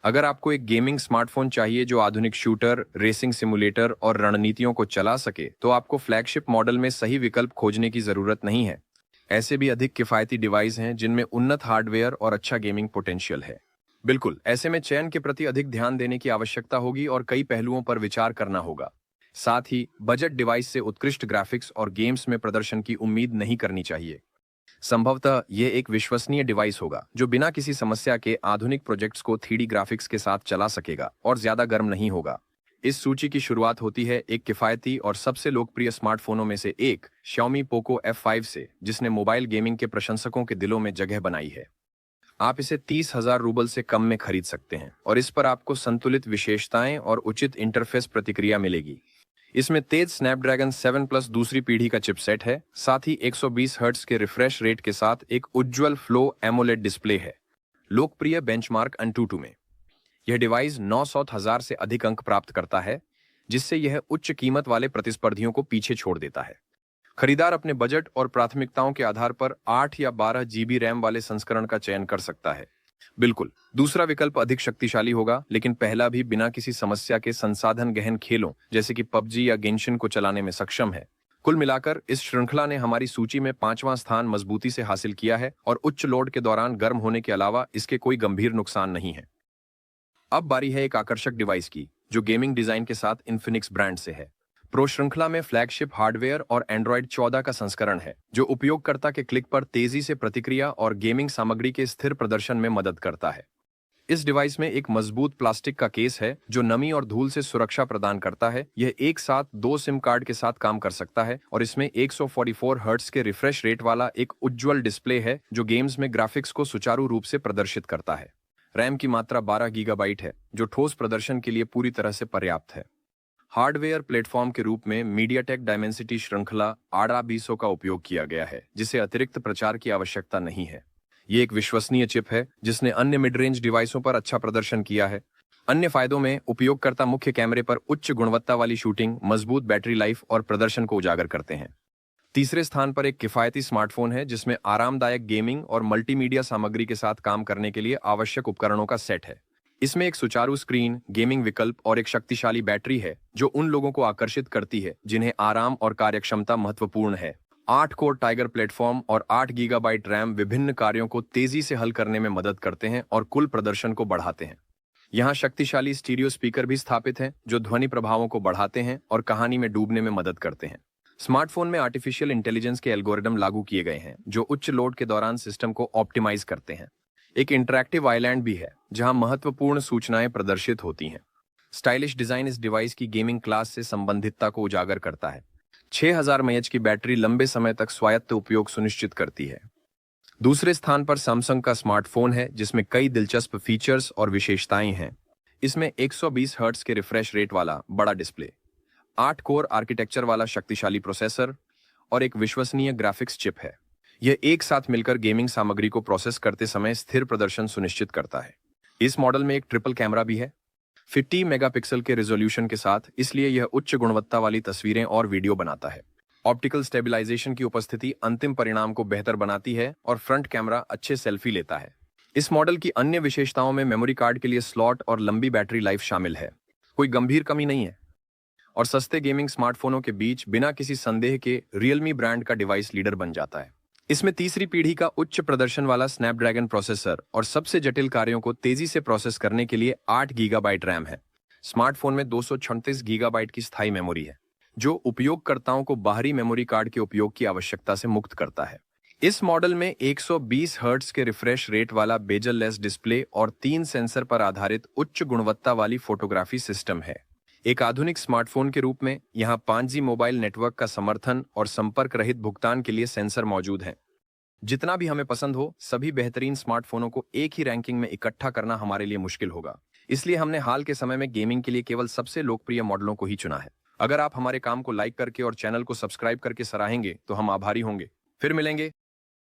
अगर आपको एक गेमिंग स्मार्टफोन चाहिए जो आधुनिक शूटर, रेसिंग सिमुलेटर और रणनीतियों को चला सके, तो आपको फ्लैगशिप मॉडल में सही विकल्प खोजने की जरूरत नहीं है। ऐसे भी अधिक किफायती डिवाइस हैं जिनमें उन्नत हार्डवेयर और अच्छा गेमिंग पोटेंशियल है। बिल्कुल, ऐसे में चयन के प्रति अधिक ध्यान देने की आवश्यकता होगी और कई पहलुओं पर विचार करना होगा। साथ ही बजट डिवाइस से उत्कृष्ट ग्राफिक्स और गेम्स में प्रदर्शन की उम्मीद नहीं करनी चाहिए। संभवतः यह एक विश्वसनीय डिवाइस होगा जो बिना किसी समस्या के आधुनिक प्रोजेक्ट्स को 3D ग्राफिक्स के साथ चला सकेगा और ज्यादा गर्म नहीं होगा। इस सूची की शुरुआत होती है एक किफायती और सबसे लोकप्रिय स्मार्टफोनों में से एक Xiaomi Poco F5 से, जिसने मोबाइल गेमिंग के प्रशंसकों के दिलों में जगह बनाई है। आप इसे 30,000 रूबल से कम में खरीद सकते हैं और इस पर आपको संतुलित विशेषताएं और उचित इंटरफेस प्रतिक्रिया मिलेगी। इसमें तेज स्नैपड्रैगन 7 प्लस दूसरी पीढ़ी का चिपसेट है, साथ ही 120 हर्ट्ज के रिफ्रेश रेट के साथ एक उज्ज्वल फ्लो एमोलेड डिस्प्ले है, लोकप्रिय बेंचमार्क Antutu में। यह डिवाइस 900,000 से अधिक अंक प्राप्त करता है, जिससे यह उच्च कीमत वाले प्रतिस्पर्धियों को पीछे छोड़ देता है। खरीदार अपने बजट और प्राथमिकताओं के आधार पर 8 या 12 GB रैम वाले संस्करण का चयन कर सकता है। बिल्कुल, दूसरा विकल्प अधिक शक्तिशाली होगा, लेकिन पहला भी बिना किसी समस्या के संसाधन गहन खेलों जैसे कि पबजी या गेंशिन को चलाने में सक्षम है। कुल मिलाकर इस श्रृंखला ने हमारी सूची में 5वां स्थान मजबूती से हासिल किया है और उच्च लोड के दौरान गर्म होने के अलावा इसके कोई गंभीर नुकसान नहीं है। अब बारी है एक आकर्षक डिवाइस की, जो गेमिंग डिजाइन के साथ इन्फिनिक्स ब्रांड से है। प्रो श्रृंखला में फ्लैगशिप हार्डवेयर और एंड्रॉयड 14 का संस्करण है, जो उपयोगकर्ता के क्लिक पर तेजी से प्रतिक्रिया और गेमिंग सामग्री के स्थिर प्रदर्शन में मदद करता है। इस डिवाइस में एक मजबूत प्लास्टिक का केस है जो नमी और धूल से सुरक्षा प्रदान करता है। यह एक साथ 2 सिम कार्ड के साथ काम कर सकता है और इसमें 144 हर्ट्ज के रिफ्रेश रेट वाला एक उज्ज्वल डिस्प्ले है जो गेम्स में ग्राफिक्स को सुचारू रूप से प्रदर्शित करता है। रैम की मात्रा 12 गीगाबाइट है, जो ठोस प्रदर्शन के लिए पूरी तरह से पर्याप्त है। हार्डवेयर प्लेटफॉर्म के रूप में मीडियाटेक डायमेंसिटी श्रृंखला आड़ा 200 का उपयोग किया गया है, जिसे अतिरिक्त प्रचार की आवश्यकता नहीं है। ये एक विश्वसनीय चिप है जिसने अन्य मिड रेंज डिवाइसों पर अच्छा प्रदर्शन किया है। अन्य फायदों में उपयोगकर्ता मुख्य कैमरे पर उच्च गुणवत्ता वाली शूटिंग, मजबूत बैटरी लाइफ और प्रदर्शन को उजागर करते हैं। तीसरे स्थान पर एक किफायती स्मार्टफोन है जिसमें आरामदायक गेमिंग और मल्टीमीडिया सामग्री के साथ काम करने के लिए आवश्यक उपकरणों का सेट है। इसमें एक सुचारू स्क्रीन, गेमिंग विकल्प और एक शक्तिशाली बैटरी है जो उन लोगों को आकर्षित करती है जिन्हें आराम और कार्यक्षमता महत्वपूर्ण है। 8 कोर टाइगर प्लेटफॉर्म और 8 गीगाबाइट रैम विभिन्न कार्यों को तेजी से हल करने में मदद करते हैं और कुल प्रदर्शन को बढ़ाते हैं। यहाँ शक्तिशाली स्टीरियो स्पीकर भी स्थापित हैं जो ध्वनि प्रभावों को बढ़ाते हैं और कहानी में डूबने में मदद करते हैं। स्मार्टफोन में आर्टिफिशियल इंटेलिजेंस के एल्गोरिदम लागू किए गए हैं जो उच्च लोड के दौरान सिस्टम को ऑप्टिमाइज करते हैं। एक इंटरैक्टिव आइलैंड भी है जहां महत्वपूर्ण सूचनाएं प्रदर्शित होती हैं। स्टाइलिश डिजाइन इस डिवाइस की गेमिंग क्लास से संबंधितता को उजागर करता है। 6000 mAh की बैटरी लंबे समय तक स्वायत्त उपयोग सुनिश्चित करती है। दूसरे स्थान पर सैमसंग का स्मार्टफोन है जिसमें कई दिलचस्प फीचर्स और विशेषताएं हैं। इसमें 120 हर्ट्ज के रिफ्रेश रेट वाला बड़ा डिस्प्ले, 8 कोर आर्किटेक्चर वाला शक्तिशाली प्रोसेसर और एक विश्वसनीय ग्राफिक्स चिप है। यह एक साथ मिलकर गेमिंग सामग्री को प्रोसेस करते समय स्थिर प्रदर्शन सुनिश्चित करता है। इस मॉडल में एक ट्रिपल कैमरा भी है, 50 मेगापिक्सल के रेजोल्यूशन के साथ, इसलिए यह उच्च गुणवत्ता वाली तस्वीरें और वीडियो बनाता है। ऑप्टिकल स्टेबलाइजेशन की उपस्थिति अंतिम परिणाम को बेहतर बनाती है और फ्रंट कैमरा अच्छे सेल्फी लेता है। इस मॉडल की अन्य विशेषताओं में मेमोरी कार्ड के लिए स्लॉट और लंबी बैटरी लाइफ शामिल है। कोई गंभीर कमी नहीं है और सस्ते गेमिंग स्मार्टफोनों के बीच बिना किसी संदेह के रियलमी ब्रांड का डिवाइस लीडर बन जाता है। इसमें तीसरी पीढ़ी का उच्च प्रदर्शन वाला स्नैपड्रैगन प्रोसेसर और सबसे जटिल कार्यों को तेजी से प्रोसेस करने के लिए 8 गीगाबाइट रैम है। स्मार्टफोन में 236 गीगाबाइट की स्थायी मेमोरी है, जो उपयोगकर्ताओं को बाहरी मेमोरी कार्ड के उपयोग की आवश्यकता से मुक्त करता है। इस मॉडल में 120 हर्ट्ज के रिफ्रेश रेट वाला बेजल लेस डिस्प्ले और 3 सेंसर पर आधारित उच्च गुणवत्ता वाली फोटोग्राफी सिस्टम है। एक आधुनिक स्मार्टफोन के रूप में यहाँ 5G मोबाइल नेटवर्क का समर्थन और संपर्क रहित भुगतान के लिए सेंसर मौजूद हैं। जितना भी हमें पसंद हो, सभी बेहतरीन स्मार्टफोनों को एक ही रैंकिंग में इकट्ठा करना हमारे लिए मुश्किल होगा। इसलिए हमने हाल के समय में गेमिंग के लिए केवल सबसे लोकप्रिय मॉडलों को ही चुना है। अगर आप हमारे काम को लाइक करके और चैनल को सब्सक्राइब करके सराहेंगे तो हम आभारी होंगे। फिर मिलेंगे।